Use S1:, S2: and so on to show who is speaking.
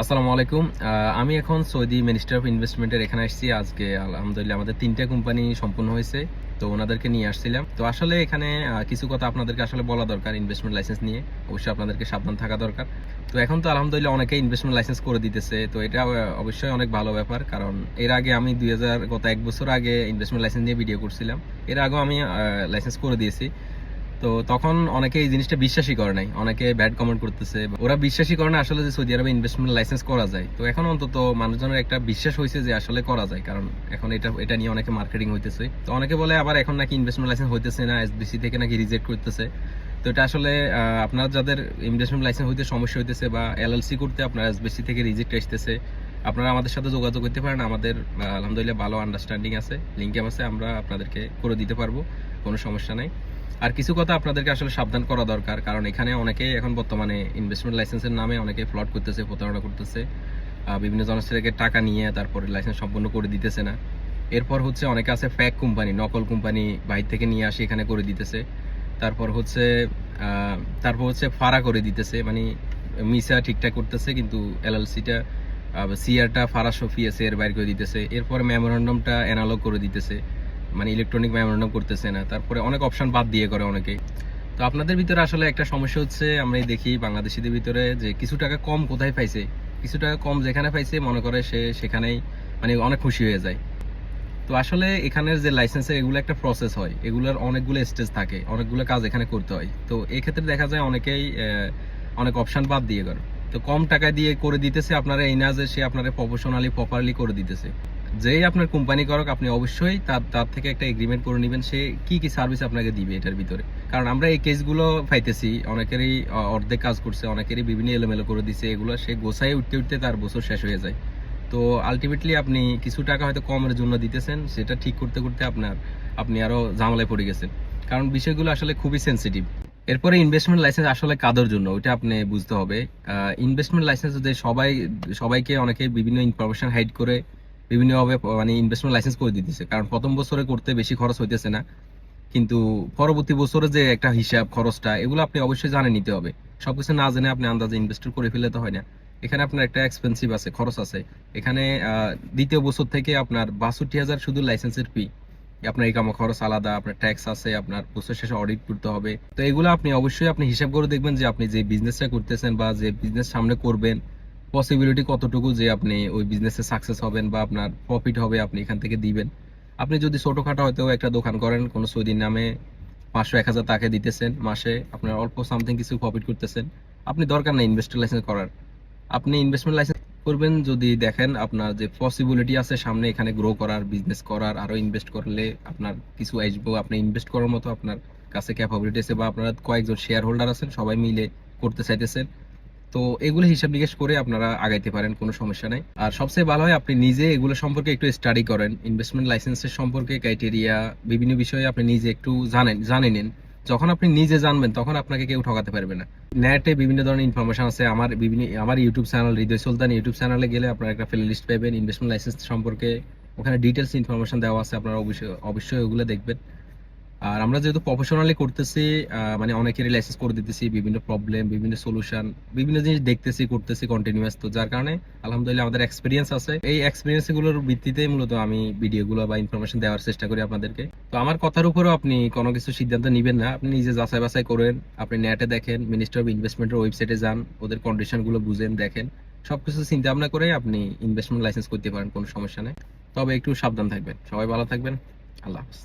S1: আসসালামু আলাইকুম। আমি এখন সৌদি মিনিস্টার অফ ইনভেস্টমেন্টের এখানে আসছি। আজকে আলহামদুলিল্লাহ আমাদের ৩টা কোম্পানি সম্পূর্ণ হয়েছে। তো ওনাদেরকে নিয়ে আসছিলাম। তো আসলে এখানে কিছু কথা আপনাদেরকে আসলে বলা দরকার ইনভেস্টমেন্ট লাইসেন্স নিয়ে। অবশ্যই আপনাদেরকে সাবধান থাকা দরকার। তো এখন তো আলহামদুলিল্লাহ অনেকেই ইনভেস্টমেন্ট লাইসেন্স করে দিতেছে। তো এটা অবশ্যই অনেক ভালো ব্যাপার। কারণ এর আগে আমি গত ১ বছর আগে ইনভেস্টমেন্ট লাইসেন্স নিয়ে ভিডিও করছিলাম। এর আগেও আমি লাইসেন্স করে দিয়েছি। তো তখন অনেকে এই জিনিসটা বিশ্বাসই করে নাই, অনেকে ব্যাড কমেন্ট করতেছে, ওরা বিশ্বাসই করে না আসলে যে সৌদি আরবে ইনভেস্টমেন্ট লাইসেন্স করা যায়। তো এখন অন্তত মানুষজনের একটা বিশ্বাস হয়েছে যে আসলে করা যায়, কারণ এখন এটা নিয়ে অনেকে মার্কেটিং হইতেছে। তো অনেকে বলে আবার এখন নাকি ইনভেস্টমেন্ট লাইসেন্স হইতেছে না, এসবিসি থেকে নাকি রিজেক্ট করতেছে। তো এটা আসলে আপনার যাদের ইনভেস্টমেন্ট লাইসেন্স হইতে সমস্যা হইতেছে বা এলএলসি করতে আপনার এসবিসি থেকে রিজেক্ট আসতেছে, আপনারা আমাদের সাথে যোগাযোগ করতে পারেন। আমাদের আলহামদুলিল্লাহ ভালো আন্ডারস্ট্যান্ডিং আছে, লিঙ্কে আছে, আমরা আপনাদেরকে করে দিতে পারবো, কোনো সমস্যা নাই। আর কিছু কথা আপনাদেরকে আসলে সাবধান করা দরকার, কারণ এখানে অনেকেই এখন বর্তমানে ইনভেস্টমেন্ট লাইসেন্সের নামে অনেকে ফ্লড করতেছে, প্রতারণা করতেছে, বিভিন্ন জনের থেকে টাকা নিয়ে তারপরে লাইসেন্স সম্পূর্ণ করে দিতেছে না। এরপর হচ্ছে অনেকে আছে ফ্যাক কোম্পানি, নকল কোম্পানি বাইরে থেকে নিয়ে আসে এখানে করে দিতেছে। তারপর হচ্ছে ফাড়া করে দিতেছে, মানে মিসা ঠিকঠাক করতেছে কিন্তু এলএলসিটা সিআরটা ফাড়া সফিয়েছে এর বাইর করে দিতেছে। এরপরে মেমোরান্ডামটা অ্যানালগ করে দিতেছে, মানে ইলেকট্রনিক মেমোরেন্ডাম করতেছে না। তারপরে অনেক অপশন বাদ দিয়ে করে অনেকেই। তো আপনাদের ভিতরে আসলে একটা সমস্যা হচ্ছে, আমরা দেখি বাংলাদেশিদের ভিতরে যে কিছু টাকা কম কোথায় পাইছে, কিছু টাকা কম যেখানে পাইছে মনে করে সে সেখানেই মানে অনেক খুশি হয়ে যায়। তো আসলে এখানের যে লাইসেন্সের এগুলো একটা প্রসেস হয়, এগুলোর অনেকগুলো স্টেজ থাকে, অনেকগুলো কাজ এখানে করতে হয়। তো এই ক্ষেত্রে দেখা যায় অনেকেই অনেক অপশন বাদ দিয়ে করে। তো কম টাকা দিয়ে করে দিতেছে, আপনারা এই না যে সে আপনারা প্রফেশনালি প্রপারলি করে দিতেছে। যেই আপনার কোম্পানি করক, আপনি অবশ্যই তার থেকে একটা এগ্রিমেন্ট করে নেবেন সে কি কি সার্ভিস আপনাকে দিবে এটার ভিতরে। কারণ আমরা এই কেসগুলো পাইতেছি, অনেকেরই অর্ধেক কাজ করছে, অনেকেরই বিভিন্ন এলোমেলো করে দিছে, এগুলো সে গোছায় উঠতে উঠতে তার বছর শেষ হয়ে যায়। তো আলটিমেটলি আপনি কিছু টাকা হয়তো কমের জন্য দিতেছেন, সেটা ঠিক করতে করতে আপনি আরো ঝামেলায় পড়ে গেছেন, কারণ বিষয়গুলো আসলে খুবই সেন্সিটিভ। এরপরে ইনভেস্টমেন্ট লাইসেন্স আসলে কাদের জন্য ওইটা আপনি বুঝতে হবে। ইনভেস্টমেন্ট লাইসেন্স যে সবাইকে অনেকে বিভিন্ন ইনফরমেশন হাইড করে বিভিন্নভাবে মানে ইনভেস্টমেন্ট লাইসেন্স করে দিতেছে, কারণ প্রথম বছরে করতে বেশি খরচ হইতেছে না, কিন্তু পরবর্তী বছরে যে একটা হিসাব খরচটা এগুলো আপনি অবশ্যই জানে নিতে হবে। সবকিছু না জেনে আপনি আন্দাজে ইনভেস্ট করে ফেলে তো হয় না। এখানে আপনার একটা এক্সপেন্সিভ আছে, খরচ আছে এখানে। দ্বিতীয় বছর থেকে আপনার ৬২,০০০ শুধু লাইসেন্সের ফি, আপনার ইকামা খরচ আলাদা, আপনার ট্যাক্স আছে, আপনার বছর শেষে অডিট করতে হবে। তো এগুলো আপনি অবশ্যই আপনি হিসাব করে দেখবেন যে আপনি যে বিজনেসটা করতেছেন বা যে বিজনেস সামনে করবেন পসিবিলিটি কতটুকু যে আপনি ওই বিজনেসে সাকসেস হবেন বা আপনার প্রফিট হবে আপনি এখান থেকে দিবেন। আপনি যদি ছোটখাটো হয়তো একটা দোকান করেন কোনো সৌদির নামে, ৫০০-১০০০ টাকা দিতেছেন মাসে, আপনার অল্প সামথিং কিছু প্রফিট করতেছেন, আপনি দরকার নেই ইনভেস্টর লাইসেন্স করার। আপনি ইনভেস্টমেন্ট লাইসেন্স করবেন যদি দেখেন আপনার যে পসিবিলিটি আছে সামনে এখানে গ্রো করার, বিজনেস করার, আরো ইনভেস্ট করলে আপনার কিছু আসবে, আপনি ইনভেস্ট করার মতো আপনার কাছে ক্যাপাবিলিটি আছে, বা আপনারা কয়েকজন শেয়ার হোল্ডার আছেন সবাই মিলে করতে চাইতেছেন। তো এগুলো হিসাব নিকেশ করে আপনারা আগাইতে পারেন, কোনো সমস্যা নাই। আর সবচেয়ে ভালো হয় আপনি নিজে এগুলো সম্পর্কে একটু স্টাডি করেন, ইনভেস্টমেন্ট লাইসেন্সের সম্পর্কে ক্রাইটেরিয়া বিভিন্ন বিষয়ে আপনি নিজে একটু জানে নিন। যখন আপনি নিজে জানবেন তখন আপনাকে কেউ ঠকাতে পারবে না। নেটে বিভিন্ন ধরনের ইনফরমেশন আছে, আমার ইউটিউব চ্যানেল হৃদয় সুলতান ইউটিউব চ্যানেলে গেলে আপনারা একটা প্লে লিস্ট পাবেন ইনভেস্টমেন্ট লাইসেন্স সম্পর্কে, ওখানে ডিটেলস ইনফরমেশন দেওয়া আছে, আপনারা অবশ্যই ওগুলো দেখবেন। আর আমরা যেহেতু প্রফেশনালি করতেছি, মানে অনেকেরই লাইসেন্স করে দিতেছি, বিভিন্ন প্রবলেম, বিভিন্ন সলিউশন, বিভিন্ন জিনিস দেখতেছি করতেছি কন্টিনিউয়াস, তো যার কারণে আলহামদুলিল্লাহ আমাদের এক্সপিরিয়েন্স আছে। এই এক্সপিরিয়েন্স গুলোর ভিত্তিতে মূলত আমি ভিডিওগুলো বা ইনফরমেশন দেওয়ার চেষ্টা করি আপনাদেরকে। তো আমার কথার উপরেও আপনি কোনো কিছু সিদ্ধান্ত নেবেন না, আপনি নিজে যাচাই বাছাই করেন, আপনি নেটে দেখেন, মিনিস্টার অফ ইনভেস্টমেন্টের ওয়েবসাইটে যান, ওদের কন্ডিশন গুলো বুঝেন, দেখেন, সবকিছু চিন্তা ভাবনা করে আপনি ইনভেস্টমেন্ট লাইসেন্স করতে পারেন, কোনো সমস্যা নেই। তবে একটু সাবধান থাকবেন। সবাই ভালো থাকবেন। আল্লাহ হাফেজ।